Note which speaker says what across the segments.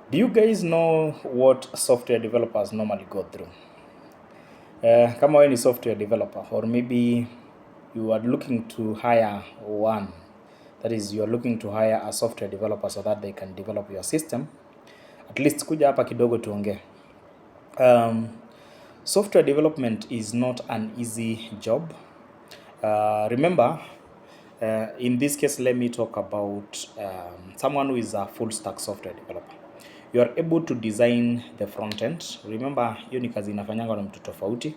Speaker 1: Do you guys know what software developers normally go through? Kama wewe ni software developer, or maybe you are looking to hire one, that is you are looking to hire a software developer so that they can develop your system, at least kuja hapa kidogo tuongee. Software development is not an easy job. Remember, in this case, let me talk about someone who is a full stack software developer. You are able to design the front end. Remember, hiyo ni kazi inafanyanga na mtu tofauti.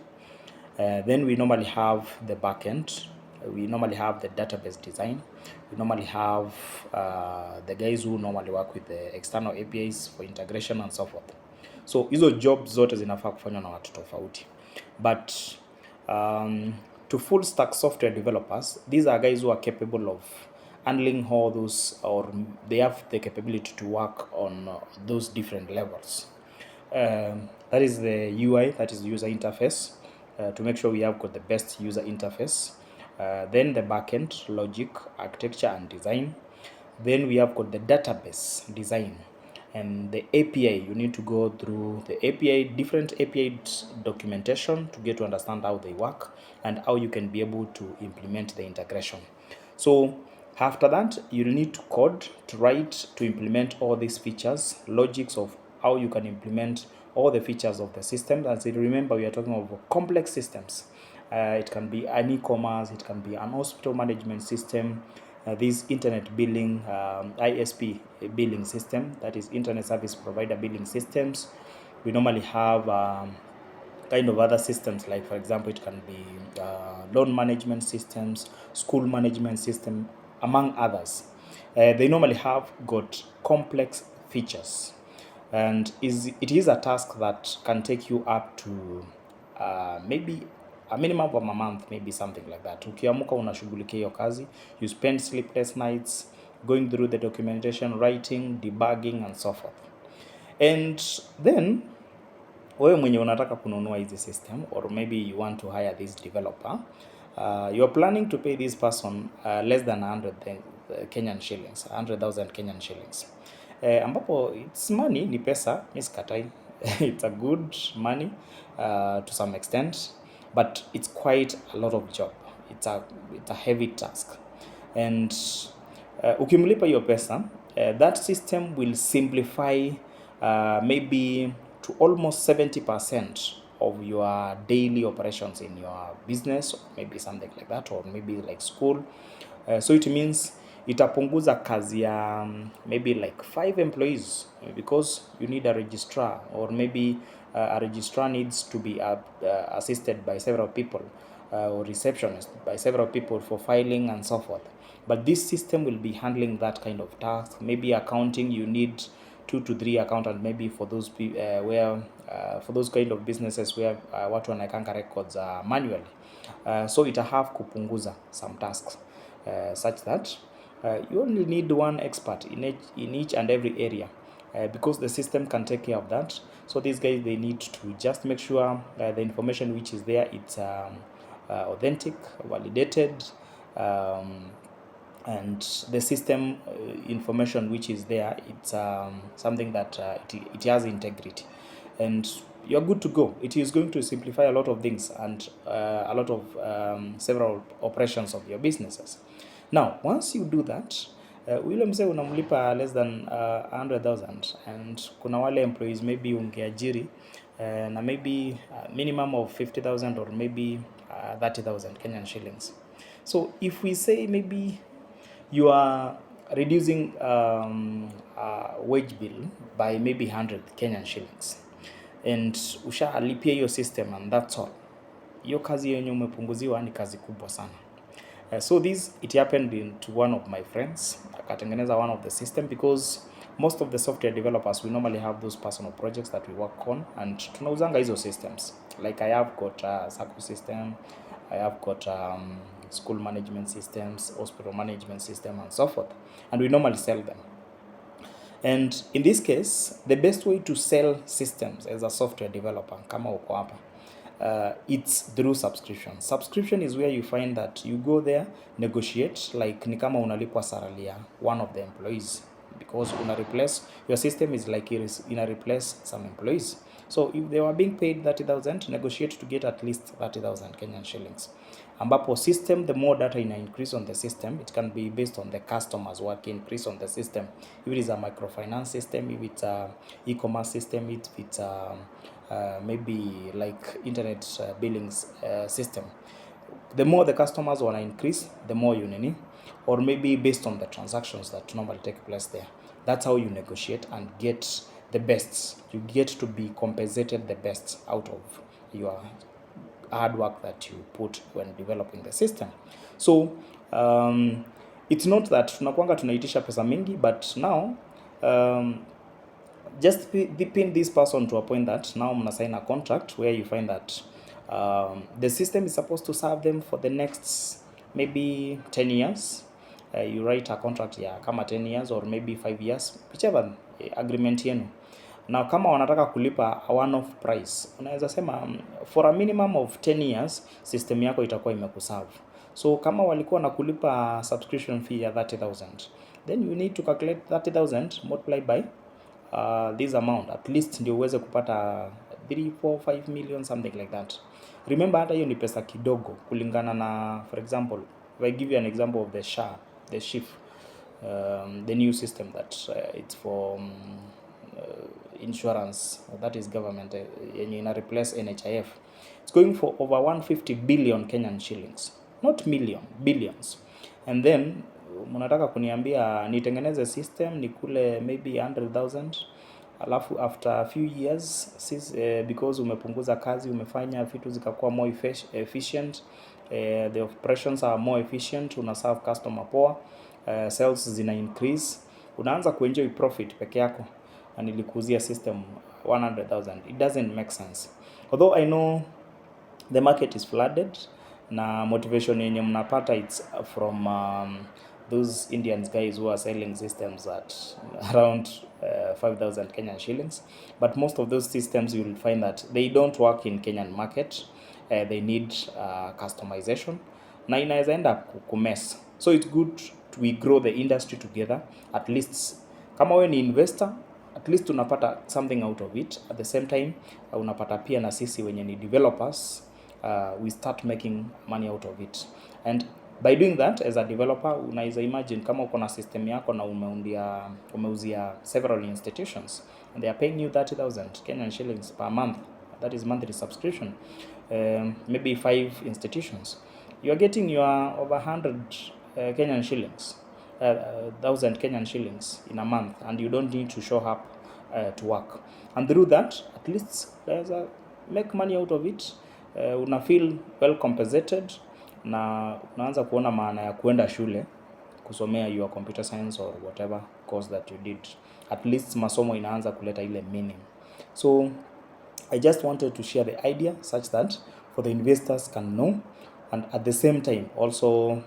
Speaker 1: Then we normally have the back end. We normally have the database design. We normally have the guys who normally work with the external APIs for integration and so forth. So hizo jobs zote zinafaa kufanywa na watu tofauti. But to full stack software developers, these are guys who are capable of handling all those, or they have the capability to work on those different levels. That is the UI, that is the user interface, to make sure we have got the best user interface. Then the backend, logic, architecture and design. Then we have got the database design and the API. You need to go through the API, different API documentation to get to understand how they work and how you can be able to implement the integration. So after that, you need to code, to write, to implement all these features, logics of how you can implement all the features of the system. As you remember, we are talking about complex systems. It can be an e-commerce, it can be an hospital management system, this internet billing, ISP billing system, that is internet service provider billing systems. We normally have kind of other systems, like for example, it can be loan management systems, school management system, among others. They normally have got complex features, and it is a task that can take you up to maybe a minimum of a month, maybe something like that. Ukiamuka unashughulikia hiyo kazi, you spend sleepless nights going through the documentation, writing, debugging and so forth. And then wewe mwenye unataka kununua hizi system, or maybe you want to hire this developer, you are planning to pay this person less than 100 Kenyan shillings, 100,000 Kenyan shillings. Ambapo it's money, ni pesa, miskatai. It's a good money to some extent, but it's quite a lot of job. It's a heavy task. And ukimlipa hiyo pesa, that system will simplify maybe to almost 70% of your daily operations in your business, or maybe something like that, or maybe like school. So it means itapunguza kazi ya maybe like 5 employees, because you need a registrar, or maybe a registrar needs to be assisted by several people, or receptionist by several people for filing and so forth. But this system will be handling that kind of task. Maybe accounting, you need 2 to 3 accountants, maybe for those where for those kind of businesses where watu wanaekanga records manually. So ita have kupunguza some tasks such that you only need one expert in each and every area, because the system can take care of that. So these guys, they need to just make sure the information which is there, it's authentic, validated, and the system information which is there, it's something that it has integrity, and you're good to go. It is going to simplify a lot of things and a lot of several operations of your businesses. Now once you do that, ule mse unamlipa less than 100,000, and kuna wale employees maybe ungeajiri na maybe minimum of 50,000 or maybe 30,000 Kenyan shillings. So if we say maybe you are reducing wage bill by maybe 100 Kenyan shillings, and ushalipia hiyo system, and that's all, hiyo kazi yenye umepunguziwa ni kazi kubwa sana. So it happened to one of my friends, akatengeneza one of the system, because most of the software developers, we normally have those personal projects that we work on, and tunauzanga hizo systems. Like I have got a SACCO system, I have got school management systems, hospital management system and so forth, and we normally sell them. And in this case, the best way to sell systems as a software developer, kama uko hapa, it's through subscription. Subscription is where you find that you go there, negotiate, like ni kama unalipwa salary ya one of the employees, because una replace your system is like ina replace some employees. So if they were being paid 30,000, negotiate to get at least 30,000 Kenyan shillings. Ambapo system, the more data ina increase on the system, it can be based on the customers work increase on the system. If it is a microfinance system, if it's a e-commerce system, if it's maybe like internet billings system, the more the customers wanna increase, the more you nini, or maybe based on the transactions that normally take place there. That's how you negotiate and get the best. You get to be compensated the best out of your hard work that you put when developing the system. So it's not that tunakuanga tunaitisha pesa mingi, but now just pin this person to a point that now mna sign a contract where you find that the system is supposed to serve them for the next maybe 10 years. You write a contract ya kama 10 years or maybe 5 years, whichever agreement yenu. Now kama wanataka kulipa a one-off price, unaweza sema for a minimum of 10 years system yako itakuwa imekuserve. So kama walikuwa na kulipa subscription fee ya 30,000, then you need to calculate 30,000 multiplied by this amount, at least ndio uweze kupata 3, 4, 5 million, something like that. Remember, hata hiyo ni pesa kidogo kulingana na, for example, if I give you an example of the SHA, the SHIF, the new system that it's for insurance, that is government, yenye ina replace NHIF. It's going for over 150 billion Kenyan shillings, not million, billions. And then mnataka kuniambia nitengeneze system nikule maybe 100,000, alafu after a few years because umepunguza kazi, umefanya vitu zikakuwa more efficient, the operations are more efficient, una serve customer poa, sales zina increase, unaanza kuenjoy profit peke yako na nilikuzia system 100,000. It doesn't make sense. Although I know the market is flooded na motivation yenye mnapata it's from those Indian guys who are selling systems at around 5,000 Kenyan shillings. But most of those systems you will find that they don't work in Kenyan market. They need customization. Na inaweza enda kumess. So it's good we grow the industry together. At least kama we ni investor, at least unapata something out of it. At the same time, unapata pia na sisi wenye ni developers, we start making money out of it. And by doing that, as a developer, unaweza imagine kama uko na system yako na umeuzia several institutions and they are paying you 30,000 Kenyan shillings per month. That is monthly subscription. Maybe 5 institutions. You are getting your over 100 Kenyan shillings, 1,000 Kenyan shillings in a month, and you don't need to show up to work. And through that, at least make money out of it. Una feel well compensated na unaanza kuona maana ya kuenda shule kusomea your computer science or whatever course that you did. At least masomo inaanza kuleta ile meaning. So I just wanted to share the idea such that for the investors can know, and at the same time also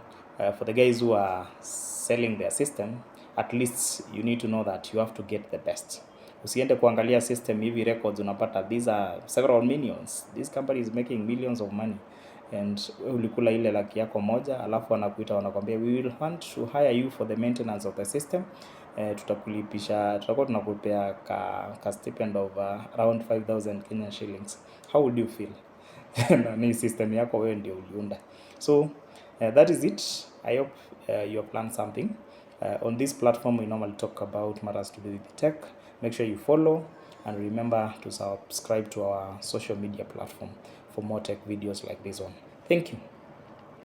Speaker 1: for the guys who are selling their system, at least you need to know that you have to get the best. Usiende kuangalia system hivi records unapata these are several millions. This company is making millions of money and ulikula ile laki yako moja, alafu wanakuita wanakwambia we will want to hire you for the maintenance of the system. Tutakulipisha, tutakuwa tunakupea ka stipend of around 5,000 Kenyan shillings. How would you feel? Na ni system yako wewe ndio uliunda. So that is it. I hope you have learned something. On this platform we normally talk about matters to do with tech. Make sure you follow and remember to subscribe to our social media platform for more tech videos like this one. Thank you.